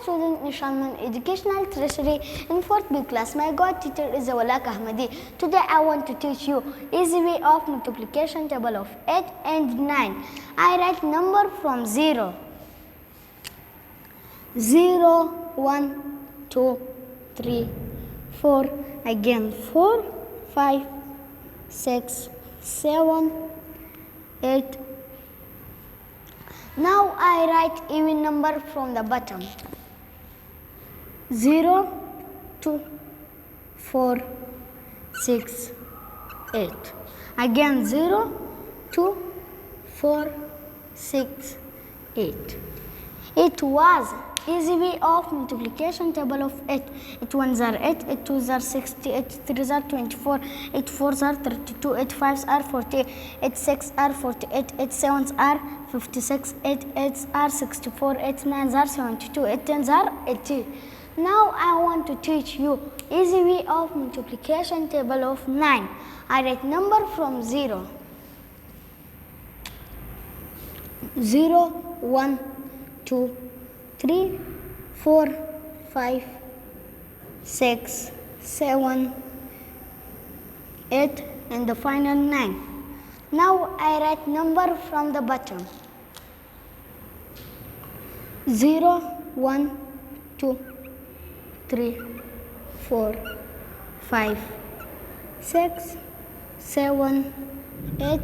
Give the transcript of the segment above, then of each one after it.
student Nishanman Educational Treasury in 4th B class. My God teacher is Zawalak Ahmadi. Today I want to teach you easy way of multiplication table of 8 and 9. I write number from 0. 0, 1, 2, 3, 4, again 4, 5, 6, 7, 8. Now I write even number from the bottom. 0, 2, 4, 6, 8. Again 0, 2, 4, 6, 8. It was easy way of multiplication table of 8. 8 1s are 8, 8 2s are 60, 8 3s are 24, 8 4s are 32, 8 5s are 40, 8 6 are 48, 8 7s are 56, 8 8s are 64, 8 9s are 72, 8 10s are 80. Now I want to teach you easy way of multiplication table of 9. I write number from 0. 0, 1, 2, 3, 4, 5, 6, 7, 8 and the final 9. Now I write number from the bottom. 0, 1, 2, 3, 4, 5, 6, 7, 8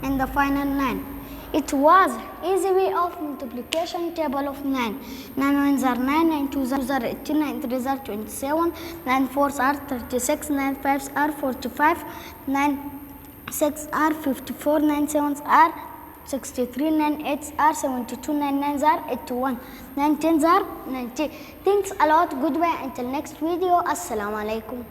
and the final 9. It was easy way of multiplication table of 9. 9 1s are 9, 9 2s are 18, 9 3s are 27, 9 4s are 36, 9 5s are 45, 9 6 are 54, 9 7s are 63, 9 8s are 72, 9 9s are 81, 9 10s are 90. Thanks a lot. Goodbye until next video. Assalamu alaikum.